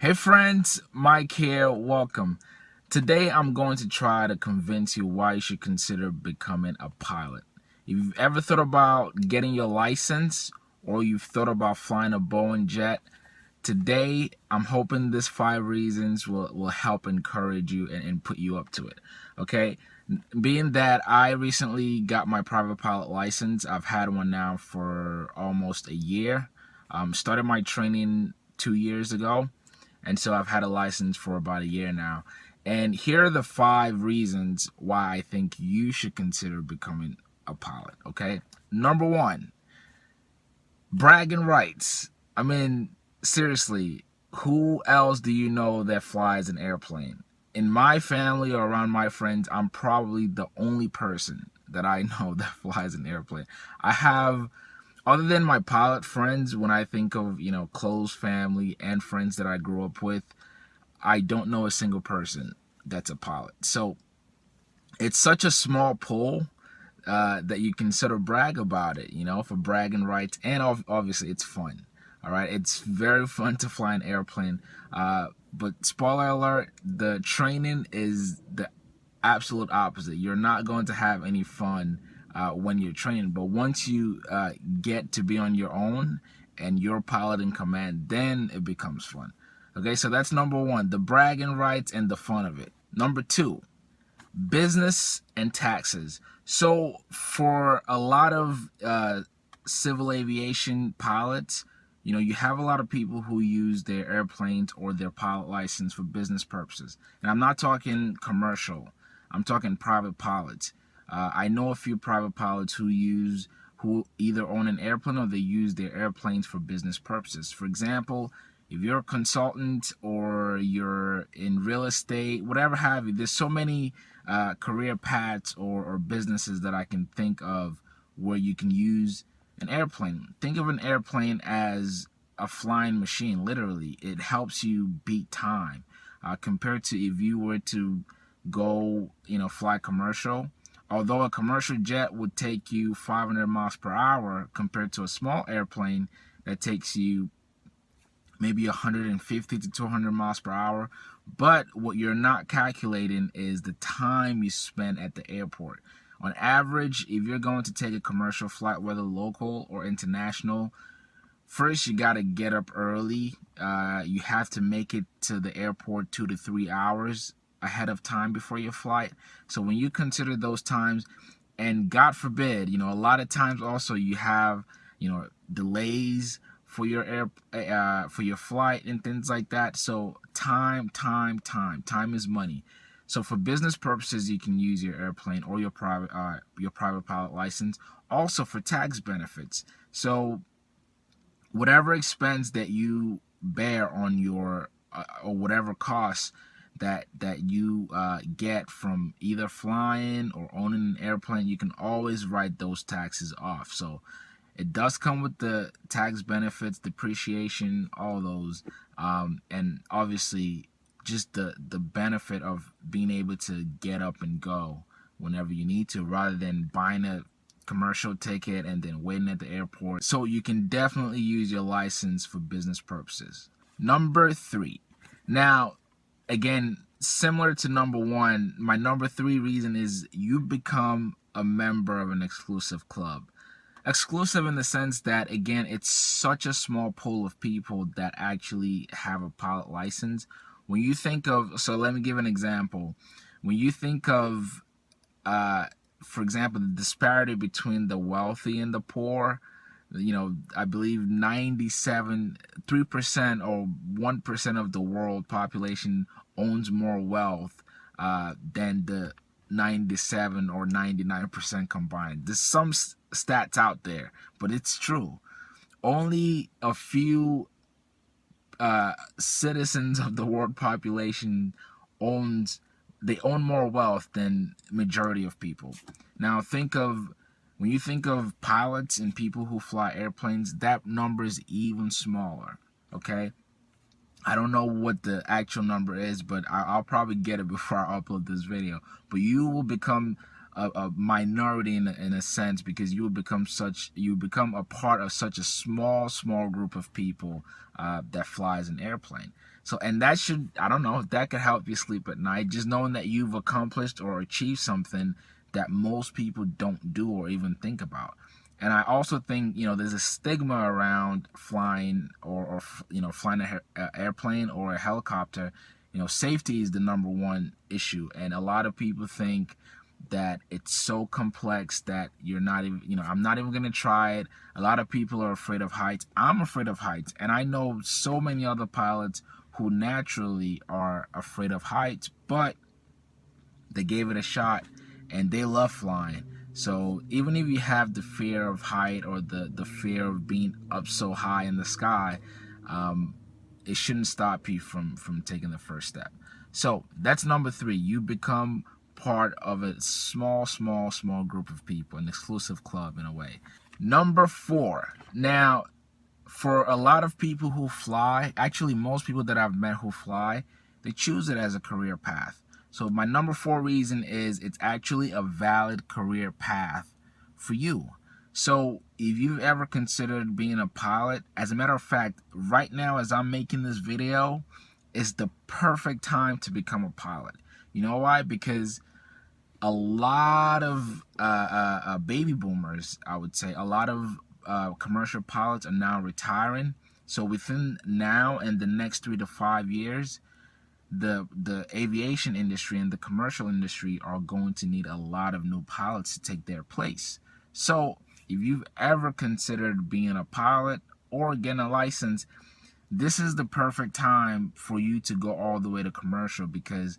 Hey friends, Mike here, welcome. Today I'm going to try to convince you why you should consider becoming a pilot. If you've ever thought about getting your license or you've thought about flying a Boeing jet, today I'm hoping these 5 reasons will help encourage you and put you up to it. Okay? Being that I recently got my private pilot license, I've had one now for almost a year. Started my training 2 years ago, and so I've had a license for about a year now. And here are the 5 reasons why I think you should consider becoming a pilot. Okay, number one, bragging rights. I mean, seriously, who else do you know that flies an airplane? In my family or around my friends, I'm probably the only person that I know that flies an airplane. I have, other than my pilot friends, when I think of, close family and friends that I grew up with, I don't know a single person that's a pilot. So it's such a small pool that you can sort of brag about it, for bragging rights. And obviously, it's fun. All right. It's very fun to fly an airplane. But spoiler alert, the training is the absolute opposite. You're not going to have any fun when you're training. But once you get to be on your own and you're pilot in command, then it becomes fun. Okay, so that's number one, the bragging rights and the fun of it. Number two, business and taxes. So for a lot of civil aviation pilots, you have a lot of people who use their airplanes or their pilot license for business purposes. And I'm not talking commercial. I'm talking private pilots. I know a few private pilots who either own an airplane or they use their airplanes for business purposes. For example, if you're a consultant or you're in real estate, whatever have you, there's so many career paths or businesses that I can think of where you can use an airplane. Think of an airplane as a flying machine, literally. It helps you beat time compared to if you were to go, fly commercial. Although a commercial jet would take you 500 miles per hour compared to a small airplane that takes you maybe 150 to 200 miles per hour. But what you're not calculating is the time you spend at the airport. On average, if you're going to take a commercial flight, whether local or international, first you got to get up early. You have to make it to the airport 2 to 3 hours ahead of time before your flight. So when you consider those times, and God forbid, a lot of times also you have, delays for for your flight and things like that. So time is money. So for business purposes, you can use your airplane or your private pilot license. Also for tax benefits. So whatever expense that you bear on your or whatever costs that you get from either flying or owning an airplane, you can always write those taxes off. So it does come with the tax benefits, depreciation, all those, and obviously just the benefit of being able to get up and go whenever you need to, rather than buying a commercial ticket and then waiting at the airport. So you can definitely use your license for business purposes. Number three. Now, again, similar to number one, my number three reason is you become a member of an exclusive club. Exclusive in the sense that, again, it's such a small pool of people that actually have a pilot license. When you think of, so let me give an example. When you think of, for example, the disparity between the wealthy and the poor, I believe 3% or 1% of the world population owns more wealth than the 97 or 99% combined. There's some stats out there, but it's true. Only a few citizens of the world population own more wealth than majority of people. Now when you think of pilots and people who fly airplanes, that number is even smaller. Okay, I don't know what the actual number is, but I'll probably get it before I upload this video. But you will become a minority in a sense, because you become a part of such a small group of people that flies an airplane. So, and that should, I don't know, that could help you sleep at night, just knowing that you've accomplished or achieved something that most people don't do or even think about. And I also think, there's a stigma around flying or flying an airplane or a helicopter. Safety is the number one issue. And a lot of people think that it's so complex that you're not even, I'm not even going to try it. A lot of people are afraid of heights. I'm afraid of heights. And I know so many other pilots who naturally are afraid of heights, but they gave it a shot and they love flying. So even if you have the fear of height or the fear of being up so high in the sky, it shouldn't stop you from taking the first step. So that's number 3. You become part of a small group of people, an exclusive club in a way. Number 4. Now, for a lot of people who fly, actually most people that I've met who fly, they choose it as a career path. So my number 4 reason is it's actually a valid career path for you. So if you've ever considered being a pilot, as a matter of fact, right now as I'm making this video, is the perfect time to become a pilot. You know why? Because a lot of baby boomers, I would say, a lot of commercial pilots are now retiring. So within now and the next 3 to 5 years, the aviation industry and the commercial industry are going to need a lot of new pilots to take their place. So if you've ever considered being a pilot or getting a license, this is the perfect time for you to go all the way to commercial, because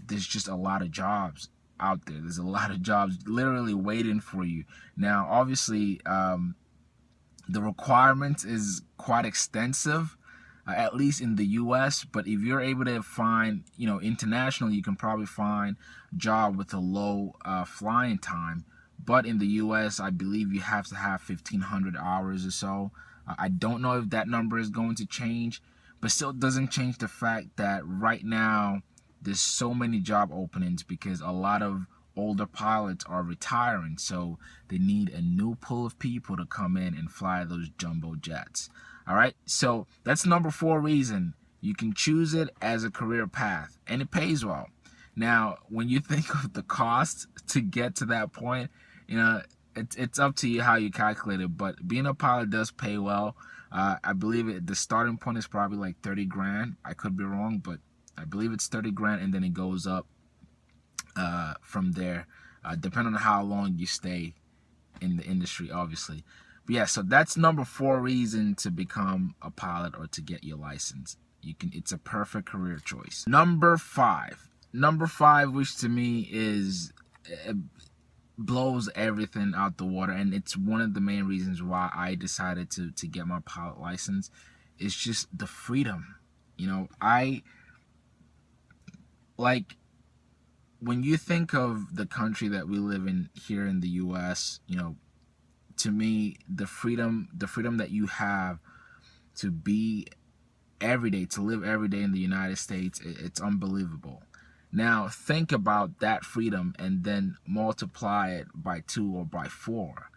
there's just a lot of jobs out there. There's a lot of jobs literally waiting for you. Now, obviously, the requirements is quite extensive, at least in the U.S. But if you're able to find, internationally, you can probably find a job with a low flying time. But in the U.S., I believe you have to have 1,500 hours or so. I don't know if that number is going to change, but still doesn't change the fact that right now there's so many job openings because a lot of older pilots are retiring, so they need a new pool of people to come in and fly those jumbo jets. All right, so that's number 4 reason. You can choose it as a career path, and it pays well. Now, when you think of the cost to get to that point, it's up to you how you calculate it, but being a pilot does pay well. I believe the starting point is probably like 30 grand. I could be wrong, but I believe it's 30 grand, and then it goes up from there, depending on how long you stay in the industry, obviously. But yeah, so that's number 4 reason to become a pilot or to get your license. It's a perfect career choice. Number 5, which to me is blows everything out the water, and it's one of the main reasons why I decided to get my pilot license. It's just the freedom. I like, when you think of the country that we live in here in the US, to me, the freedom that you have to be every day, to live every day in the United States, it's unbelievable. Now, think about that freedom and then multiply it by 2 or by 4.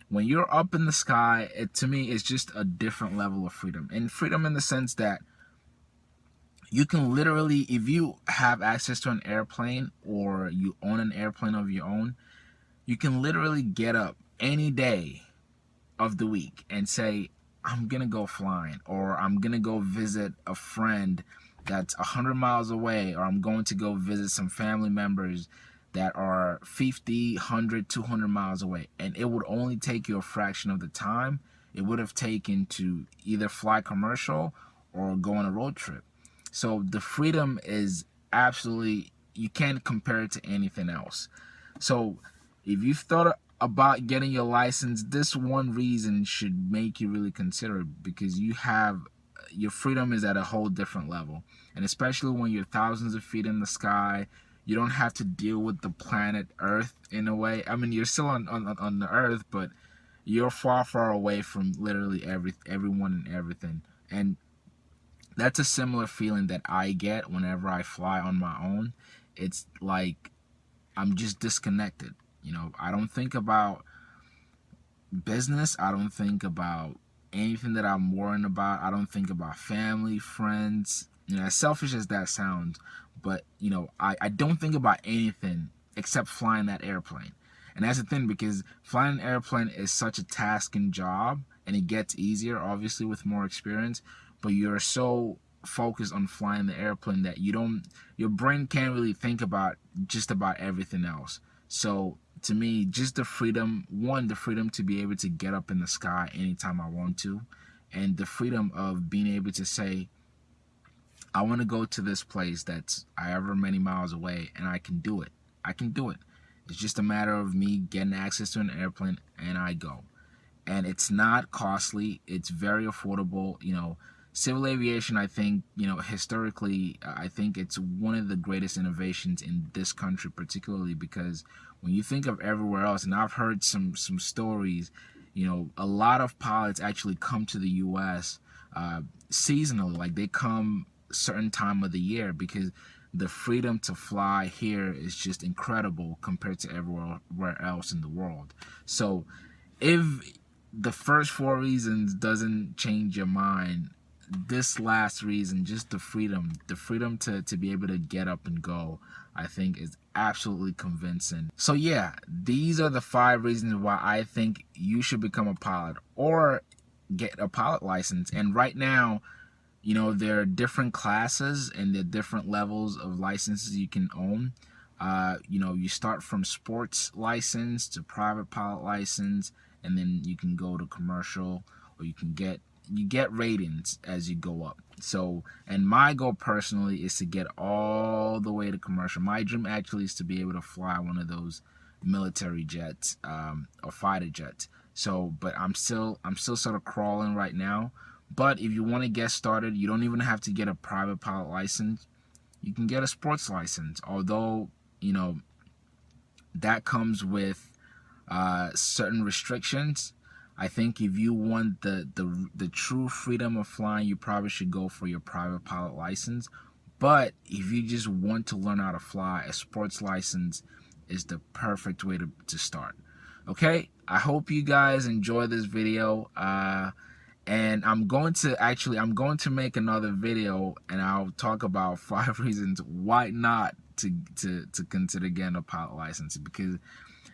When you're up in the sky, to me, it's just a different level of freedom. And freedom in the sense that you can literally, if you have access to an airplane or you own an airplane of your own, you can literally get up any day of the week and say, I'm going to go flying, or I'm going to go visit a friend that's 100 miles away, or I'm going to go visit some family members that are 50, 100, 200 miles away. And it would only take you a fraction of the time it would have taken to either fly commercial or go on a road trip. So the freedom is absolutely, you can't compare it to anything else. So if you've thought about getting your license, this one reason should make you really consider it, because your freedom is at a whole different level. And especially when you're thousands of feet in the sky, you don't have to deal with the planet Earth in a way. I mean, you're still on the Earth, but you're far away from literally everyone and everything. And that's a similar feeling that I get whenever I fly on my own. It's like I'm just disconnected. I don't think about business. I don't think about anything that I'm worrying about. I don't think about family, friends. as selfish as that sounds, but I don't think about anything except flying that airplane. And that's the thing, because flying an airplane is such a tasking job, and it gets easier obviously with more experience, but you're so focused on flying the airplane that your brain can't really think about just about everything else. So to me, just the freedom, the freedom to be able to get up in the sky anytime I want to, and the freedom of being able to say, I want to go to this place that's however many miles away, and I can do it. I can do it. It's just a matter of me getting access to an airplane, and I go. And it's not costly. It's very affordable. Civil aviation, I think, historically, I think it's one of the greatest innovations in this country, particularly because when you think of everywhere else, and I've heard some stories, a lot of pilots actually come to the U.S. Seasonally, like they come certain time of the year, because the freedom to fly here is just incredible compared to everywhere else in the world. So if the first four reasons doesn't change your mind, this last reason, just the freedom to be able to get up and go, I think is absolutely convincing. So yeah, these are the 5 reasons why I think you should become a pilot or get a pilot license. And right now, there are different classes and there are different levels of licenses you can own. You start from sports license to private pilot license, and then you can go to commercial, or you get ratings as you go up. So, and my goal personally is to get all the way to commercial. My dream actually is to be able to fly one of those military jets, or fighter jets. So, but I'm still sort of crawling right now. But if you want to get started, you don't even have to get a private pilot license. You can get a sports license, although that comes with certain restrictions. I think if you want the true freedom of flying, you probably should go for your private pilot license. But if you just want to learn how to fly, a sports license is the perfect way to start. Okay, I hope you guys enjoy this video. And I'm going to make another video, and I'll talk about 5 reasons why not to consider getting a pilot license, because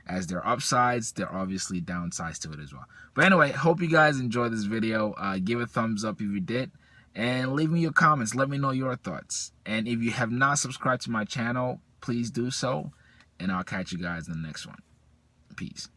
as there are upsides, there are obviously downsides to it as well. But anyway, hope you guys enjoyed this video. Give a thumbs up if you did, and leave me your comments. Let me know your thoughts. And if you have not subscribed to my channel, please do so, and I'll catch you guys in the next one. Peace.